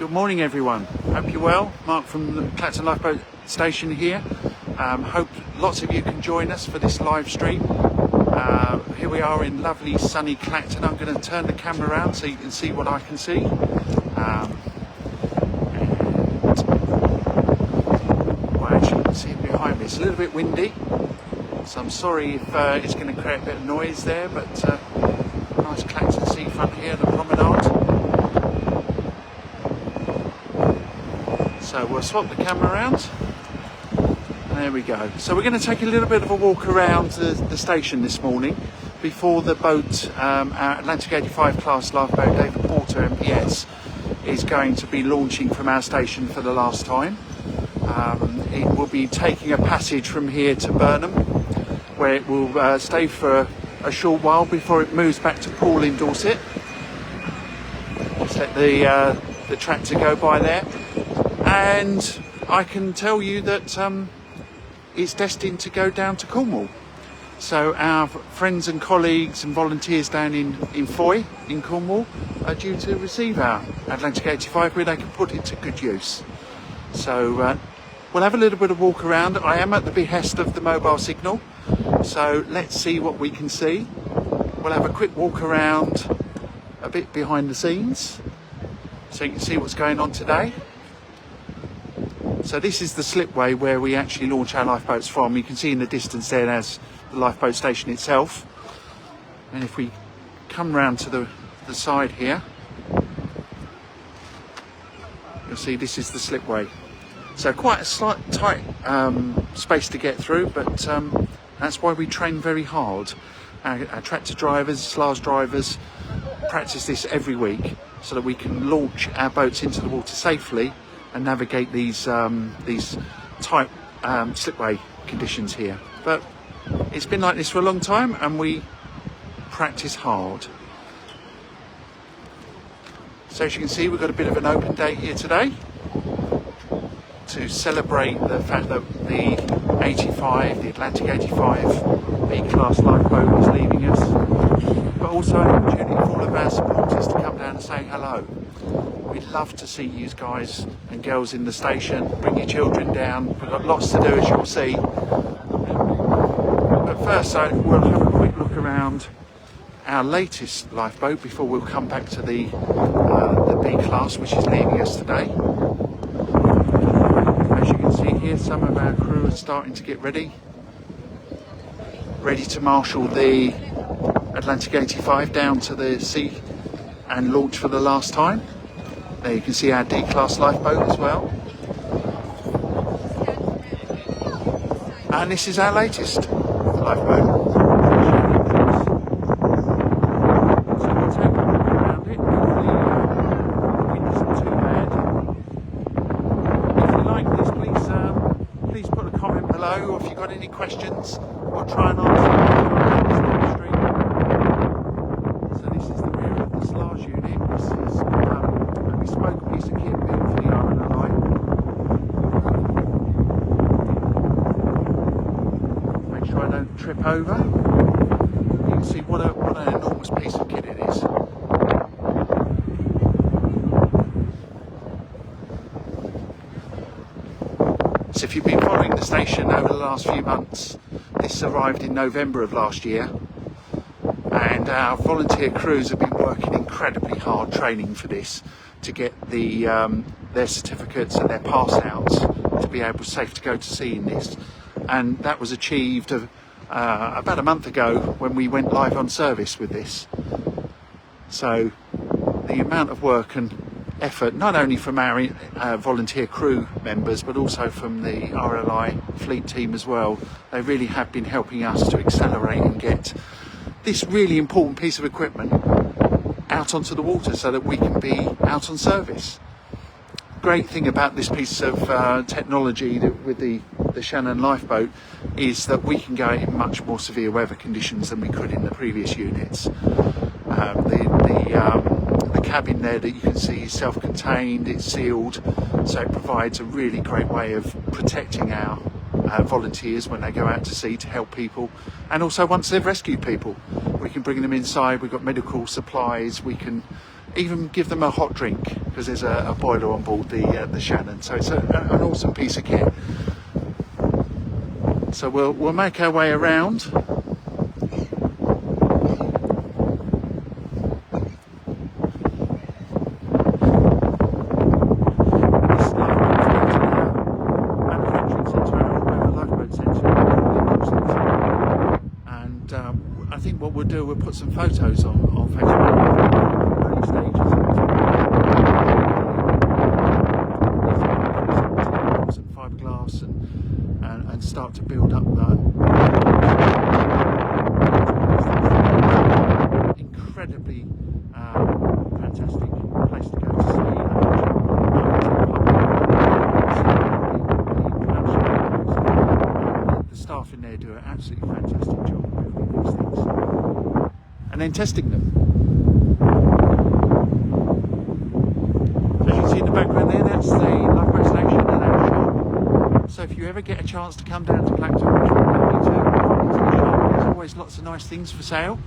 Good morning everyone, hope you're well. Mark from the Clacton Lifeboat station here. Hope lots of you can join us for this live stream. Here we are in lovely sunny Clacton. I'm going to turn the camera around so you can see what I can see. Well, actually you can see it behind me. It's a little bit windy, so I'm sorry if it's going to create a bit of noise there, but nice Clacton seafront here, the promenade. So we'll swap the camera around. There we go. So we're going to take a little bit of a walk around the station this morning before the boat, our Atlantic 85 class lifeboat David Porter MPS is going to be launching from our station for the last time. It will be taking a passage from here to Burnham, where it will stay for a short while before it moves back to Poole in Dorset. Let's let the tractor go by there. And I can tell you that it's destined to go down to Cornwall. So our friends and colleagues and volunteers down in Foy in Cornwall are due to receive our Atlantic 85 where they can put it to good use. So we'll have a little bit of walk around. I am at the behest of the mobile signal, so let's see what we can see. We'll have a quick walk around a bit behind the scenes so you can see what's going on today. So this is the slipway where we actually launch our lifeboats from. You can see in the distance there as the lifeboat station itself. And if we come round to the side here, you'll see this is the slipway. So quite a slight tight space to get through, but that's why we train very hard. Our tractor drivers, slarge drivers practice this every week so that we can launch our boats into the water safely and navigate these tight slipway conditions here. But it's been like this for a long time and we practice hard. So as you can see, we've got a bit of an open day here today to celebrate the fact that the 85, the Atlantic 85 B-class lifeboat is leaving us, but also an opportunity for all of our supporters to come down and say hello. We'd love to see you guys and girls in the station. Bring your children down. We've got lots to do, as you'll see. But first, we'll have a quick look around our latest lifeboat before we'll come back to the B-class, which is leaving us today. As you can see here, some of our crew are starting to get ready to marshal the Atlantic 85 down to the sea and launch for the last time. There you can see our D-class lifeboat as well. And this is our latest lifeboat. So we'll take a look around it. Hopefully the wind isn't too bad. If you like this, please put a comment below, or if you've got any questions, we'll try and answer them on this live stream. So this is the rear of the slarge unit. This is a bespoke piece of kit built for the RNLI. Make sure I don't trip over. You can see what an enormous piece of kit it is. So if you've been following the station over the last few months, this arrived in November of last year, and our volunteer crews have been working incredibly hard training for this to get their certificates and their pass outs to be able safe to go to sea in this. And that was achieved about a month ago when we went live on service with this. So the amount of work and effort, not only from our volunteer crew members, but also from the RNLI fleet team as well, they really have been helping us to accelerate and get this really important piece of equipment out onto the water so that we can be out on service. Great thing about this piece of technology with the Shannon lifeboat is that we can go in much more severe weather conditions than we could in the previous units. The cabin there that you can see is self-contained, it's sealed, so it provides a really great way of protecting our volunteers when they go out to sea to help people, and also once they've rescued people we can bring them inside. We've got medical supplies, we can even give them a hot drink, because there's a boiler on board the Shannon. So it's an awesome piece of kit. So we'll make our way around. I think what we'll do, we'll put some photos on Facebook, early stages, some fiberglass, and start to build up the incredibly fantastic place to go to see. The staff in there do an absolutely fantastic job with these things. And then testing them. So as you see in the background there, that's the Lifeboat station and our shop. So if you ever get a chance to come down to Clacton, which we're happy to, into the shop, there's always lots of nice things for sale.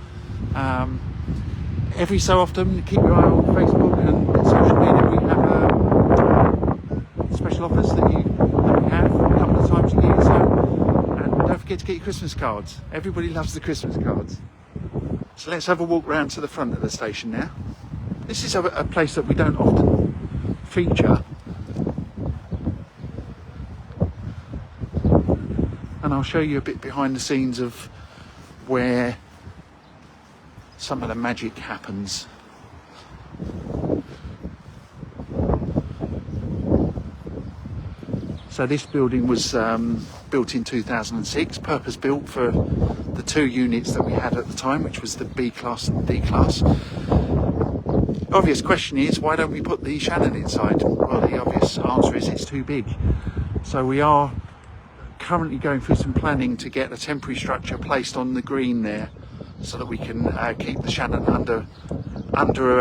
Every so often, keep your eye on Facebook and social media. We have special offers that we have a couple of times a year. So, and don't forget to get your Christmas cards. Everybody loves the Christmas cards. So let's have a walk round to the front of the station now. This is a place that we don't often feature. And I'll show you a bit behind the scenes of where some of the magic happens. So this building was built in 2006, purpose built for the two units that we had at the time, which was the B class and D class. Obvious question is, why don't we put the Shannon inside? Well, the obvious answer is it's too big. So we are currently going through some planning to get a temporary structure placed on the green there, so that we can keep the Shannon under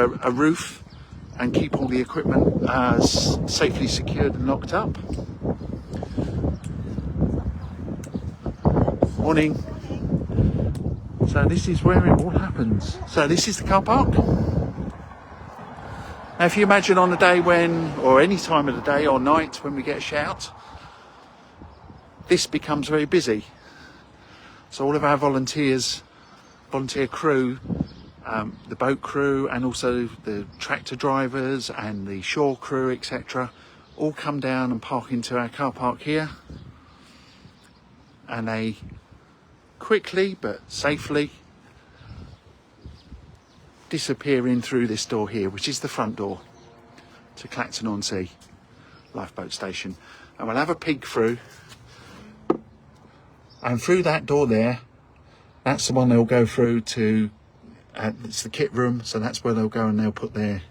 a roof and keep all the equipment safely secured and locked up. Morning. So this is where it all happens. So this is the car park. Now if you imagine on a day when, or any time of the day or night when we get a shout, this becomes very busy. So all of our volunteer crew, the boat crew, and also the tractor drivers and the shore crew, etc., all come down and park into our car park here, and they quickly but safely disappear in through this door here, which is the front door to Clacton-on-Sea Lifeboat Station. And we'll have a peek through, and through that door there, that's the one they'll go through to, it's the kit room, so that's where they'll go and they'll put their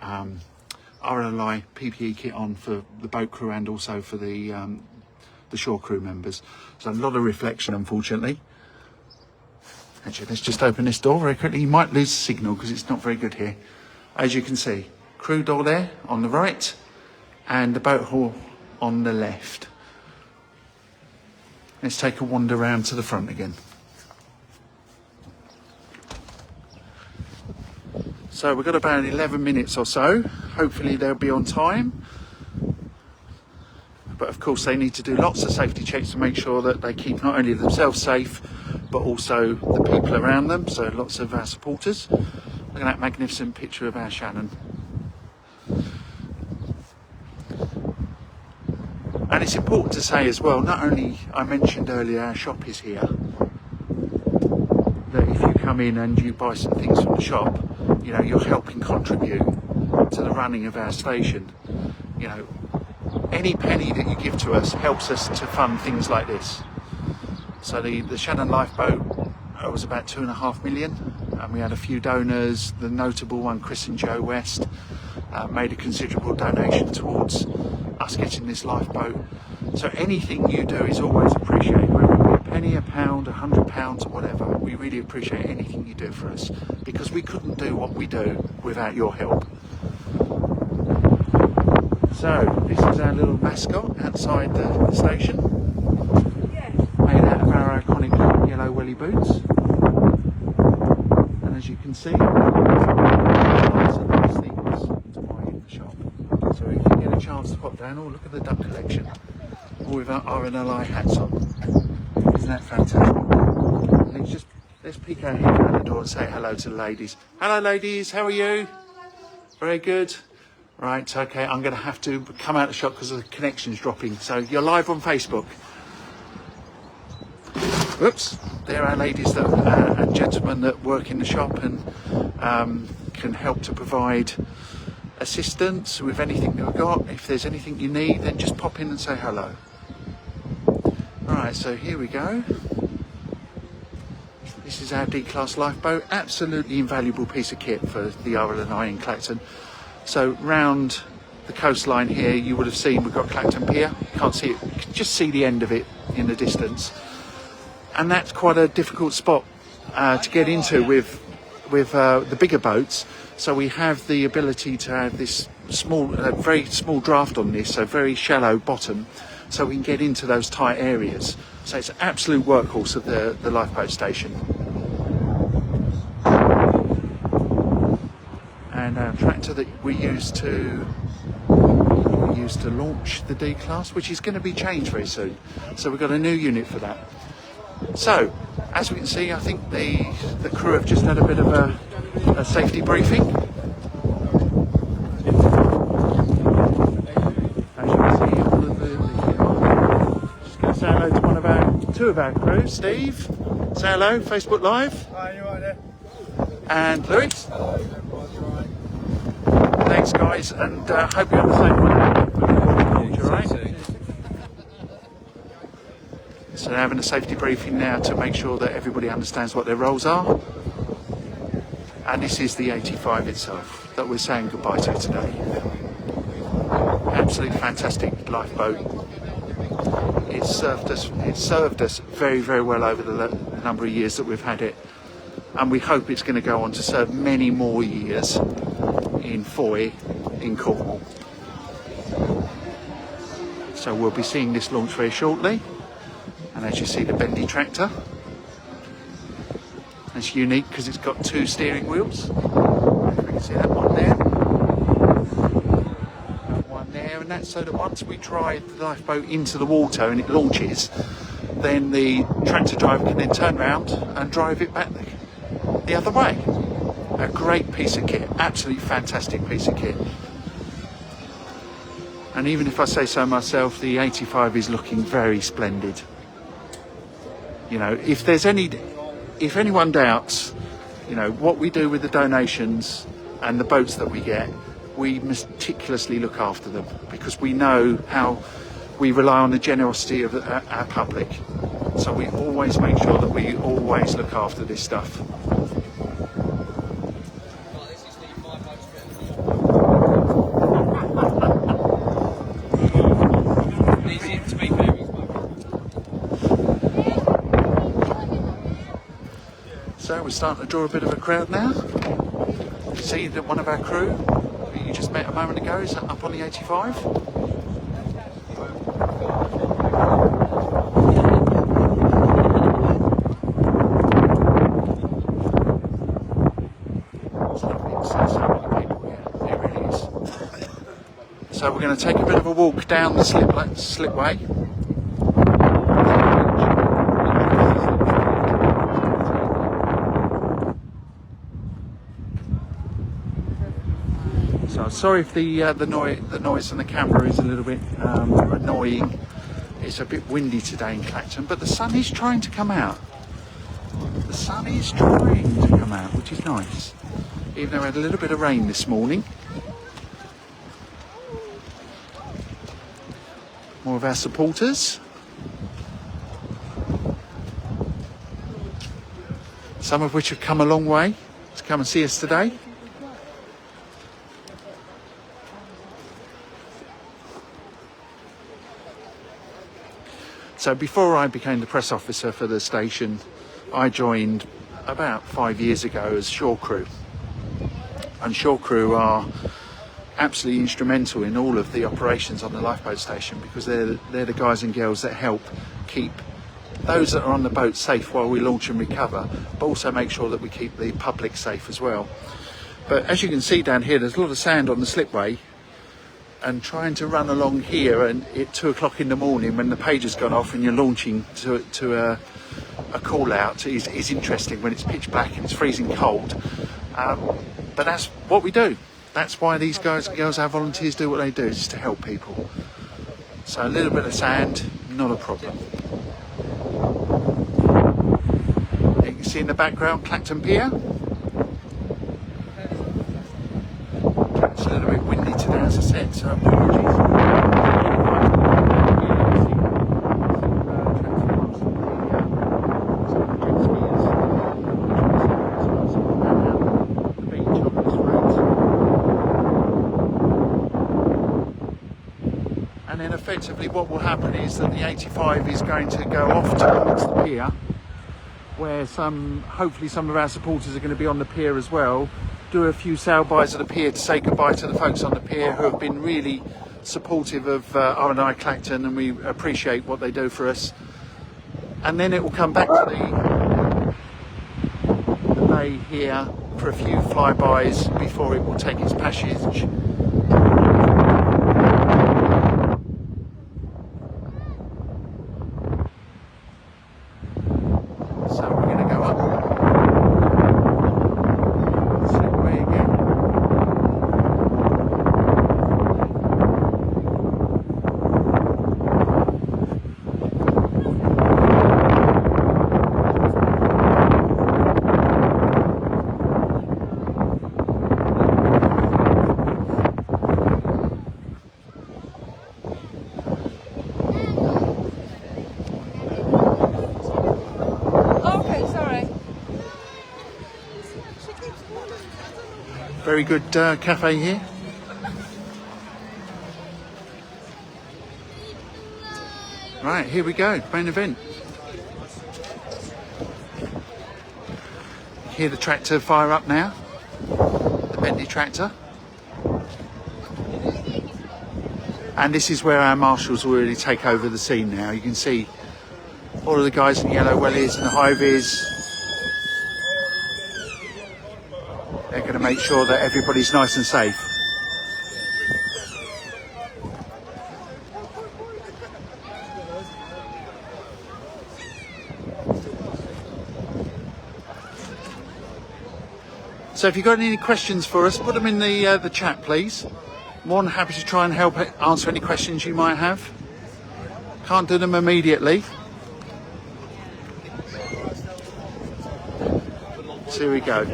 RNLI PPE kit on for the boat crew and also for the shore crew members. So a lot of reflection, unfortunately. Actually, let's just open this door very quickly. You might lose signal because it's not very good here. As you can see, crew door there on the right and the boat hall on the left. Let's take a wander round to the front again. So we've got about 11 minutes or so. Hopefully they'll be on time. But of course they need to do lots of safety checks to make sure that they keep not only themselves safe, but also the people around them. So lots of our supporters. Look at that magnificent picture of our Shannon. And it's important to say as well, not only, I mentioned earlier, our shop is here, that if you come in and you buy some things from the shop, you know, you're helping contribute to the running of our station. You know, any penny that you give to us helps us to fund things like this. So the Shannon Lifeboat was about 2.5 million, and we had a few donors. The notable one, Chris and Joe West, made a considerable donation towards us getting this lifeboat. So anything you do is always appreciated, whether it be a penny, a pound, £100 or whatever. We really appreciate anything you do for us, because we couldn't do what we do without your help. So this is our little mascot outside the station, made out of our iconic yellow welly boots. And as you can see, lots of nice down. Oh, look at the duck collection. All with our RNLI hats on. Isn't that fantastic? Let's peek our head out the door and say hello to the ladies. Hello ladies, how are you? Very good. Right, okay, I'm going to have to come out of the shop because the connection's dropping. So you're live on Facebook. Whoops, there are ladies that and gentlemen that work in the shop and can help to provide assistance with anything that we've got. If there's anything you need, then just pop in and say hello. Alright, so here we go. This is our D-Class Lifeboat. Absolutely invaluable piece of kit for the RNLI in Clacton. So round the coastline here, you would have seen we've got Clacton Pier. You can't see it, you can just see the end of it in the distance. And that's quite a difficult spot to get into with the bigger boats. So we have the ability to have this very small draft on this, so very shallow bottom, so we can get into those tight areas. So it's an absolute workhorse of the lifeboat station. And our tractor that we use to launch the D-Class, which is going to be changed very soon. So we've got a new unit for that. So, as we can see, I think the crew have just had a bit of a safety briefing. As you can see, all of just going to say hello to two of our crew. Steve, say hello, Facebook Live. Hi, you right there? And Louis. Thanks guys, and hope you have the same one. You alright? So they're having a safety briefing now to make sure that everybody understands what their roles are. And this is the 85 itself that we're saying goodbye to today. Absolutely fantastic lifeboat. It's served us very, very well over the number of years that we've had it. And we hope it's going to go on to serve many more years in Foy in Cornwall. So we'll be seeing this launch very shortly. And as you see, the bendy tractor. It's unique because it's got two steering wheels. You can see that one there. That one there, and that's so that once we drive the lifeboat into the water and it launches, then the tractor driver can then turn around and drive it back the other way. A great piece of kit, absolutely fantastic piece of kit. And even if I say so myself, the 85 is looking very splendid. You know, if anyone doubts, you know, what we do with the donations and the boats that we get, we meticulously look after them because we know how we rely on the generosity of our public. So we always make sure that we always look after this stuff. So we're starting to draw a bit of a crowd now. You see that one of our crew, who you just met a moment ago, is up on the 85. It's lovely to see so many people here. It really is. So we're going to take a bit of a walk down the slipway. So sorry if the noise on the camera is a little bit annoying. It's a bit windy today in Clacton, but the sun is trying to come out. The sun is trying to come out, which is nice. Even though we had a little bit of rain this morning. More of our supporters. Some of which have come a long way to come and see us today. So before I became the press officer for the station, I joined about 5 years ago as shore crew. And shore crew are absolutely instrumental in all of the operations on the lifeboat station because they're the guys and girls that help keep those that are on the boat safe while we launch and recover, but also make sure that we keep the public safe as well. But as you can see down here, there's a lot of sand on the slipway. and trying to run along here and at 2 o'clock in the morning when the page has gone off and you're launching to a call out is interesting when it's pitch black and it's freezing cold. But that's what we do. That's why these guys and girls, our volunteers, do what they do, just to help people. So a little bit of sand, not a problem. You can see in the background Clacton Pier. It's a little bit windy today, as I said, so apologies. And then effectively what will happen is that the 85 is going to go off towards the pier, where hopefully some of our supporters are going to be on the pier as well, do a few sail-bys at the pier to say goodbye to the folks on the pier who have been really supportive of RNLI Clacton, and we appreciate what they do for us. And then it will come back to the bay here for a few flybys before it will take its passage. Very good cafe here. Right, here we go, main event. Hear the tractor fire up now, the Bentley tractor. And this is where our marshals will really take over the scene now. You can see all of the guys in the yellow wellies and the high vis. They're going to make sure that everybody's nice and safe. So if you've got any questions for us, put them in the chat, please. More than happy to try and help answer any questions you might have. Can't do them immediately. So here we go.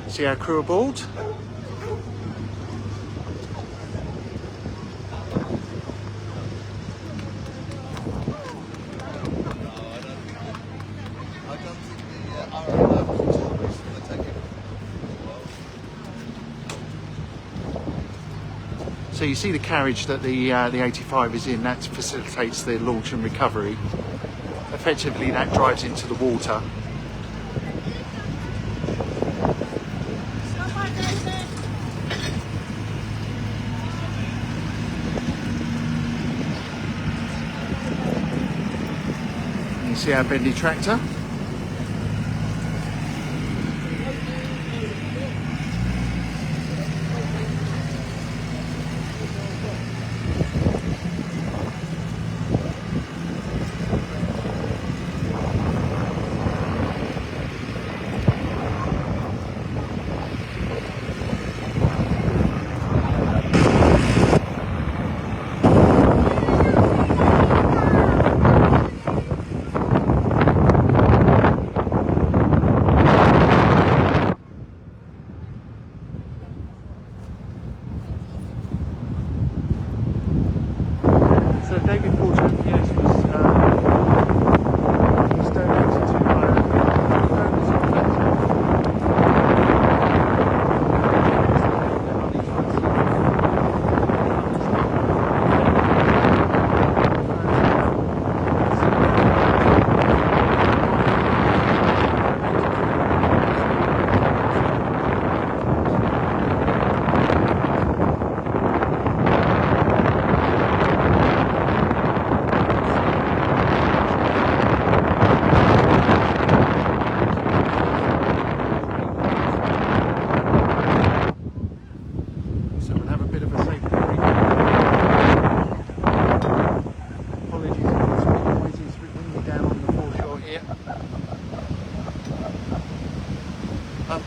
See our crew aboard. So you see the carriage that the 85 is in, that facilitates the launch and recovery. Effectively that drives into the water. See our Bentley tractor.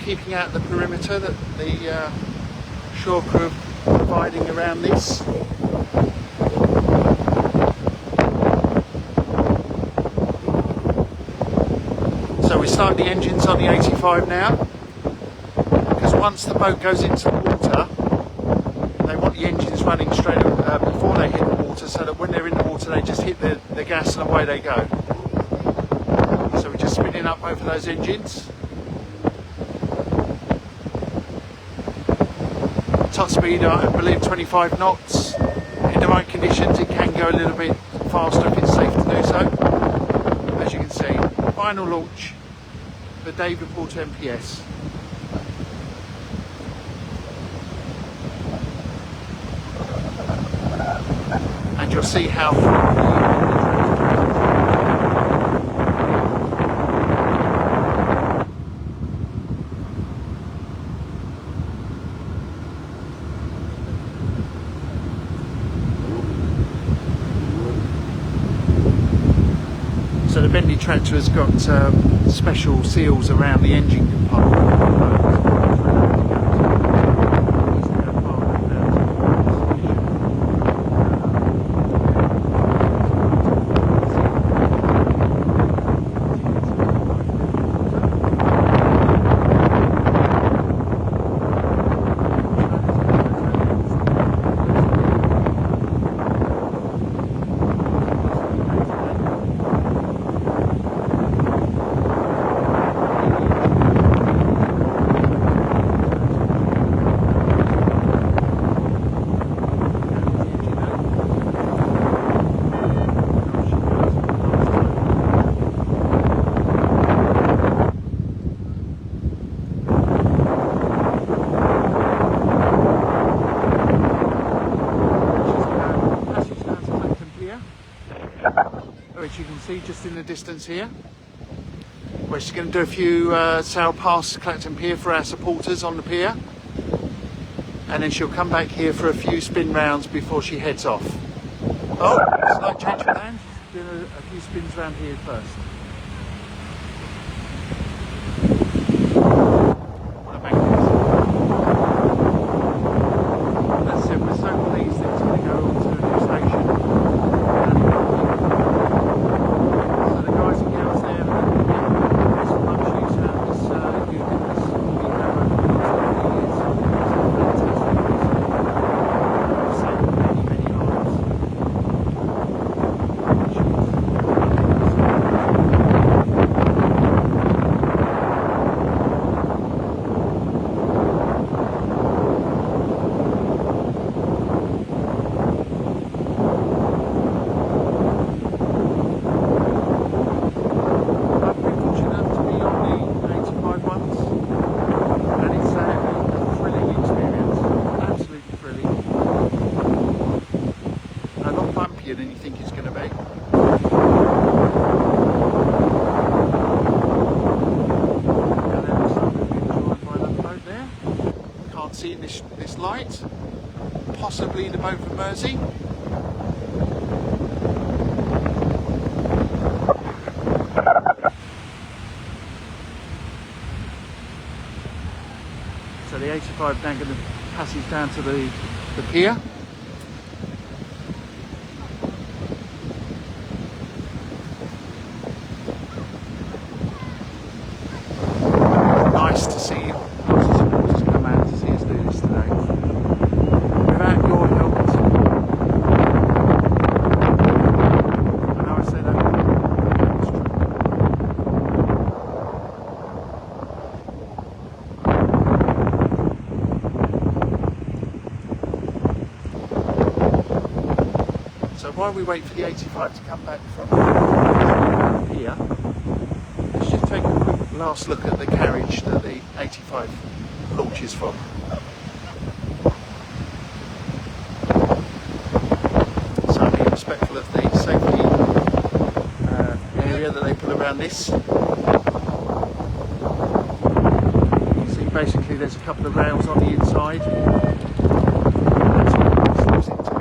keeping out the perimeter that the shore crew are providing around this. So we start the engines on the 85 now, because once the boat goes into the water, they want the engines running straight before they hit the water, so that when they're in the water they just hit the gas and away they go. So we're just spinning up both of those engines. Top speed, I believe 25 knots. In the right conditions it can go a little bit faster if it's safe to do so. As you can see, final launch for Davenport MPS. And you'll see how so the Bentley tractor has got special seals around the engine compartment. Which you can see just in the distance here, where she's going to do a few sail past Clacton Pier for our supporters on the pier, and then she'll come back here for a few spin rounds before she heads off. Oh, slight change of plan. She's doing a few spins around here first. What a magnificent. As I said, we're so pleased that it's going to go on to a new station. Than you think it's going to be. And then there's something joined by that boat there. Can't see in this light. Possibly the boat from Mersey. So the 85 now going to passes down to the pier. Nice to see lots of supporters come out to see us do this today. Without your help, I know I say that, it's true. So while we wait for the 85 to come back from here, let's just take a quick last look at the carriage that the 85 launches from. So I'm being respectful of the safety area that they put around this. You can see basically there's a couple of rails on the inside. That's what it slips into.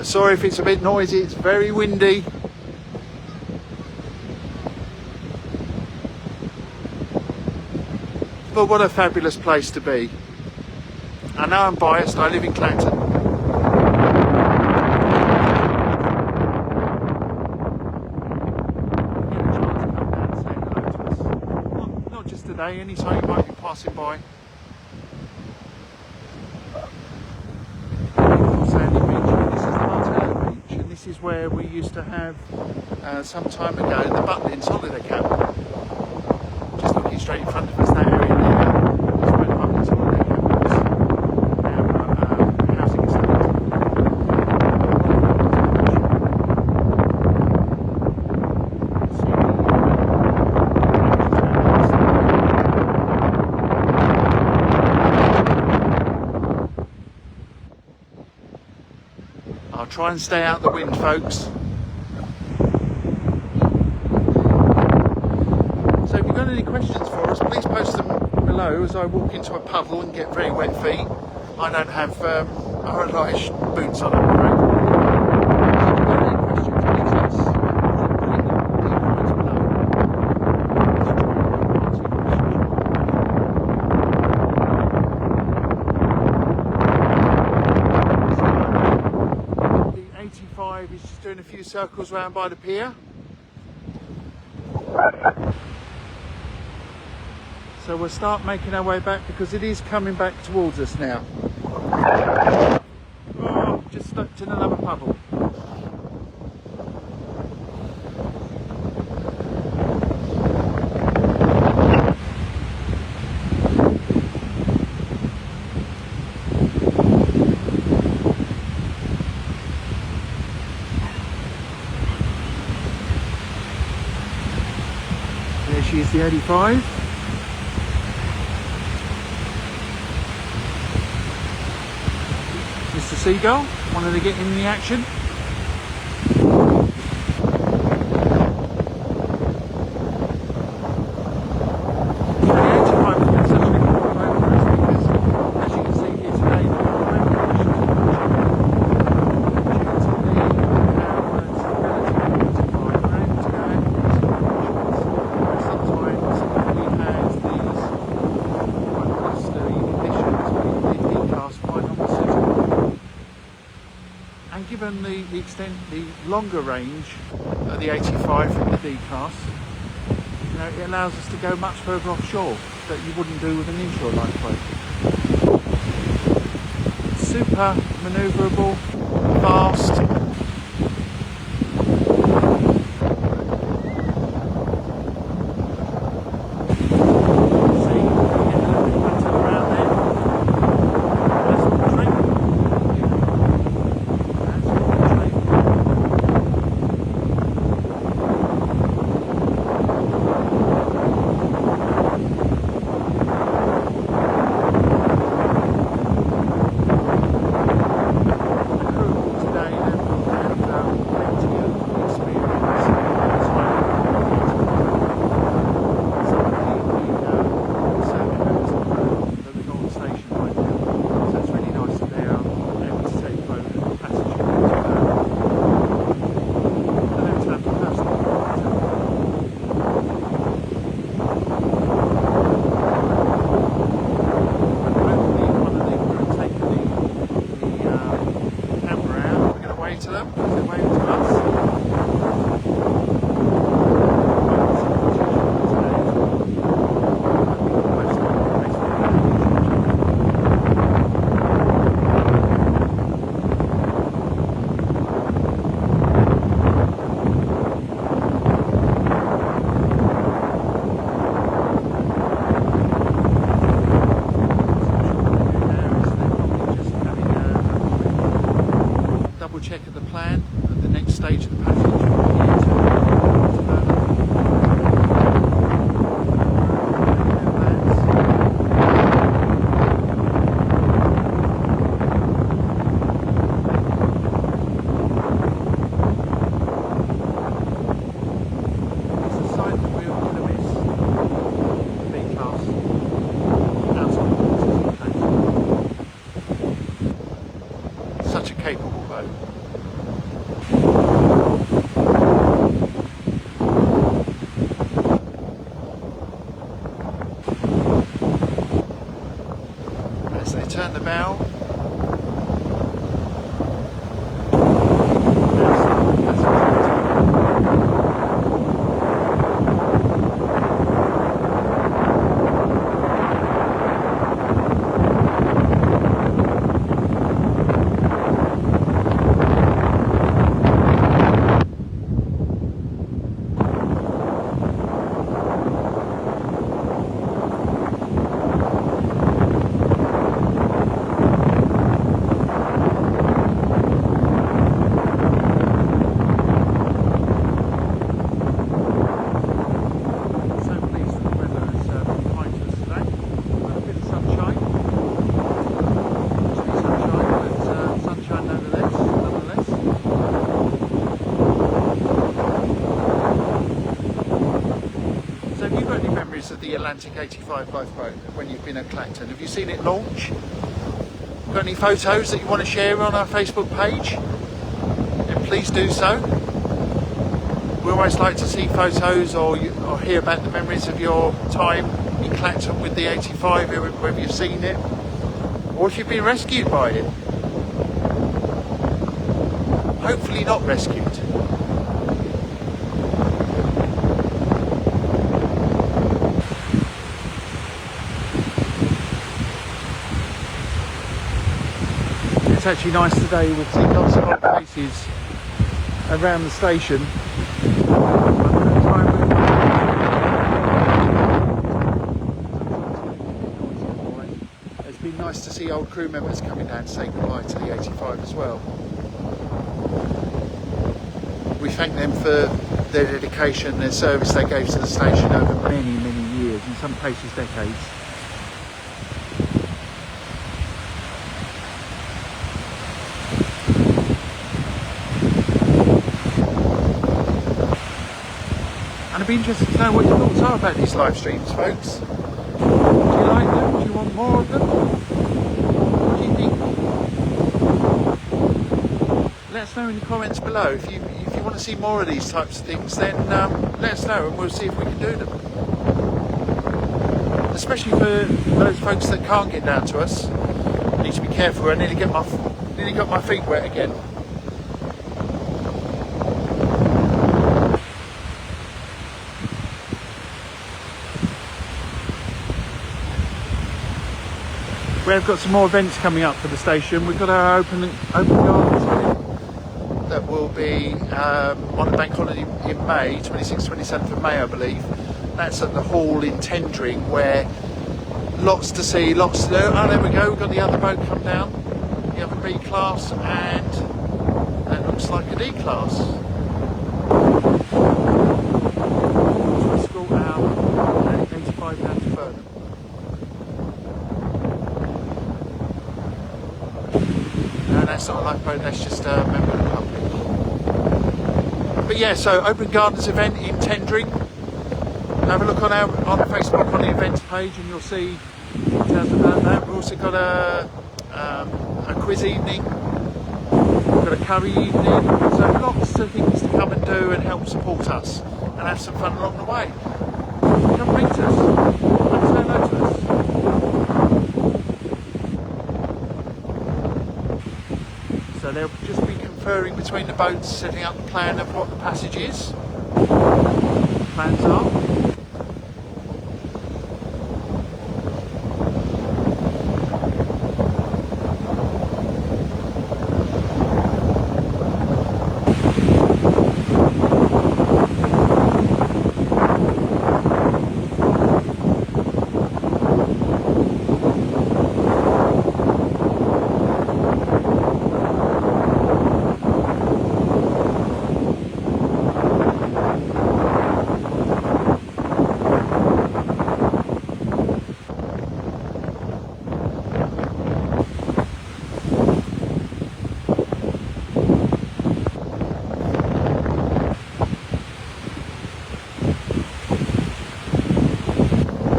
Sorry if it's a bit noisy, it's very windy. But what a fabulous place to be. I know I'm biased, I live in Clacton. Not just today, anytime you might be passing by. Sandy Beach, this is the Martello Beach, and this is where we used to have, some time ago, the Butlins holiday camp. Just looking straight in front of us, that area there, is where the Butlins holiday camp was. Now, housing estate. I'll try and stay out of the wind, folks. So if you've got any questions for us, please post them below as I walk into a puddle and get very wet feet. I don't have RNLI boots on, I'm afraid. If you've got any questions, please ask. Put in the comments below. The 85 is just doing a few circles round by the pier. So we'll start making our way back because it is coming back towards us now. Oh, just stuck in another puddle. There she is, the 85. Mr. Seagull, wanted to get in the action. The 85 has been such an important boat for us because, as you can see here today, the regulations due to the power and stability of the 85 and to our conditions, where sometimes we had these quite costly additions with the D-class might not be suitable. And given the longer range of the 85 from the D-class, you know, it allows us to go much further offshore that you wouldn't do with an inshore lifeboat. Super manoeuvrable, fast. Check of the plan at the next stage of the passage. It's a site that we are going to miss. B-class. Outside the waters. Such a capable boat. down the bow. Of the Atlantic 85 lifeboat when you've been at Clacton. Have you seen it launch? Got any photos that you want to share on our Facebook page? Then please do so. We always like to see photos or hear about the memories of your time in Clacton with the 85, whether you've seen it or if you've been rescued by it. Hopefully not rescued. It's actually nice today. We've seen lots of old faces around the station. It's been nice to see old crew members coming down to say goodbye to the 85 as well. We thank them for their dedication, their service they gave to the station over many, many years, in some cases decades. And I'd be interested to know what your thoughts are about these live streams, folks. Do you like them? Do you want more of them? What do you think? Let us know in the comments below. If you want to see more of these types of things, then let us know and we'll see if we can do them. Especially for those folks that can't get down to us. I need to be careful. I nearly got my feet wet again. We've got some more events coming up for the station. We've got our open gardens that will be on the bank holiday in May, 26th, 27th of May, I believe. That's at the hall in Tendring, where lots to see, lots to do. Oh, there we go. We've got the other boat come down, the other B class, and that looks like a D class. So we escort our 85 down to Furtham. That's not a lifeboat, that's just a member of the public. But yeah, so Open Gardens event in Tendring. Have a look on Facebook on the events page and you'll see details about that. We've also got a quiz evening, we've got a curry evening, so lots of things to come and do and help support us and have some fun along the way. Come meet us, come say hello to us. So they'll just be conferring between the boats, setting up the plan of what the passage is, plans are.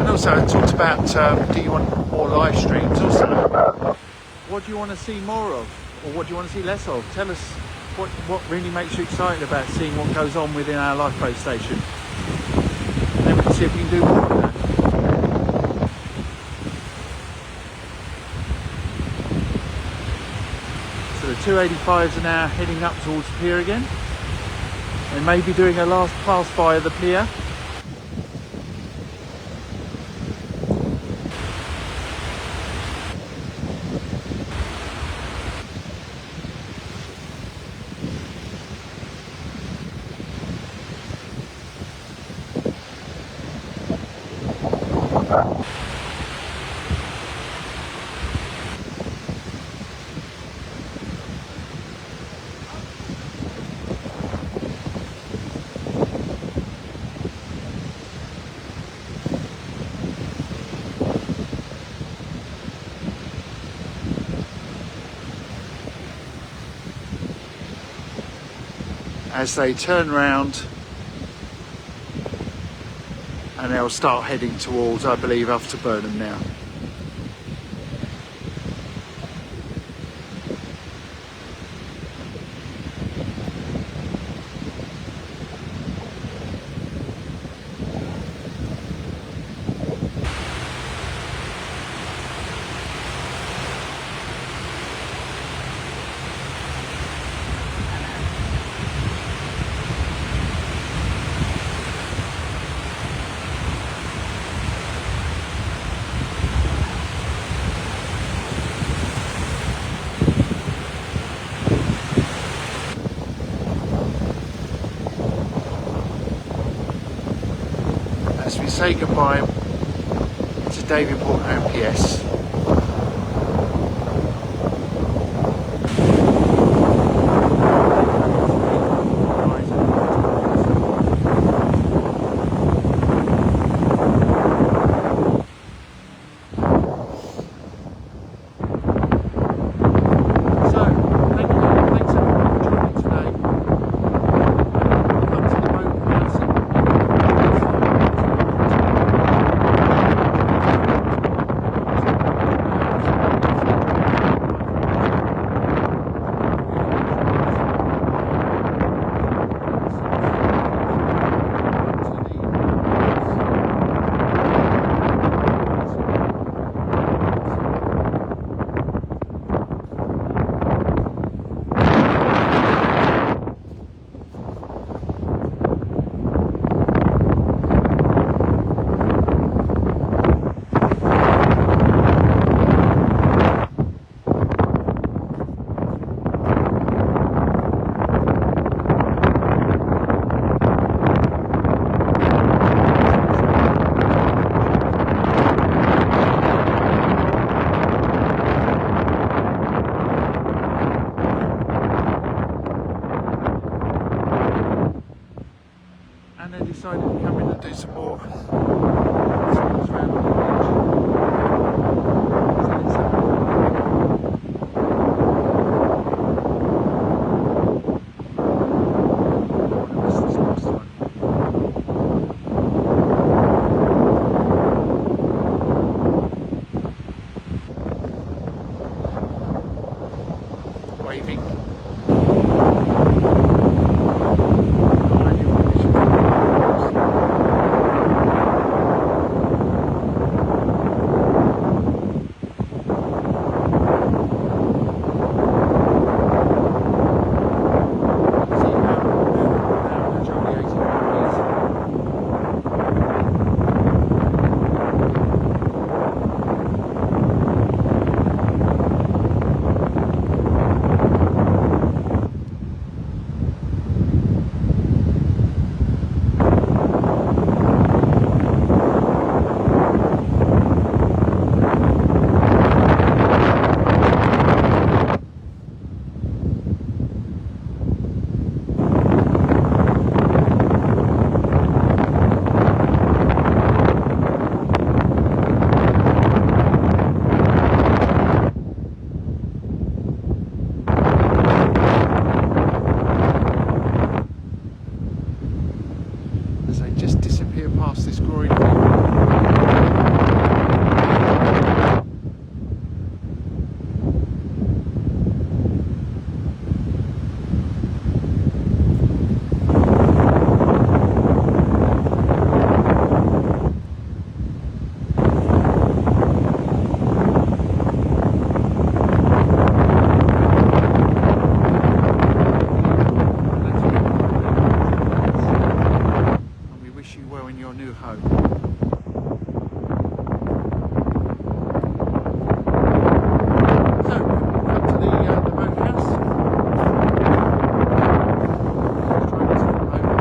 Also, I talked about do you want more live streams? Also, what do you want to see more of, or what do you want to see less of? Tell us what really makes you excited about seeing what goes on within our lifeboat station. And then we can see if we can do more of that. 285s are now heading up towards the pier again. They may be doing a last pass by the pier. As they turn round and they'll start heading towards, I believe, up to Burnham now. As we say goodbye to Davenport OPS. And they decided to come in and do some more spins around on the beach. So let's have a look. I missed this last time. Waving. As they just disappear past this groin thing. enjoying your new home. So, up to the boathouse. Try and get some over.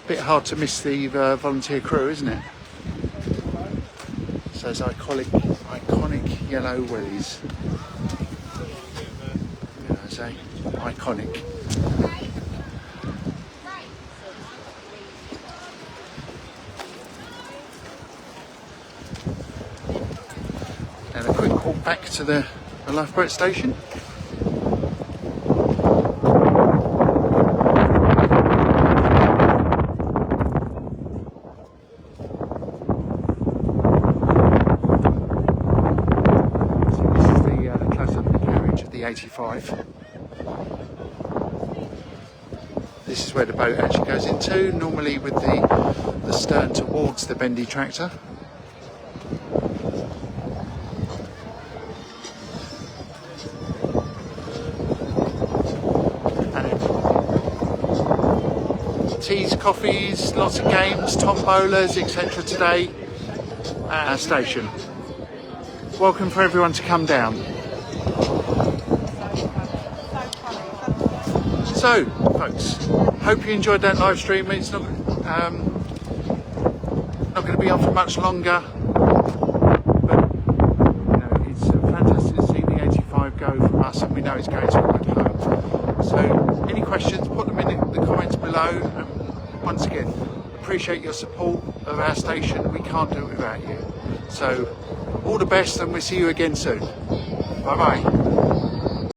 Bit hard to miss the volunteer crew, isn't it? So those iconic yellow wellies. You know, I say iconic. And a quick walk back to the lifeboat station. The 85. This is where the boat actually goes into, normally with the stern towards the bendy tractor. And teas, coffees, lots of games, tombolas, etc. today at our station. Welcome for everyone to come down. So, folks, hope you enjoyed that live stream. It's not going to be on for much longer, but you know, it's fantastic to see the 85 go from us, and we know it's going to a good home. So, any questions, put them in the comments below. And once again, appreciate your support of our station. We can't do it without you. So, all the best, and we'll see you again soon. Bye bye.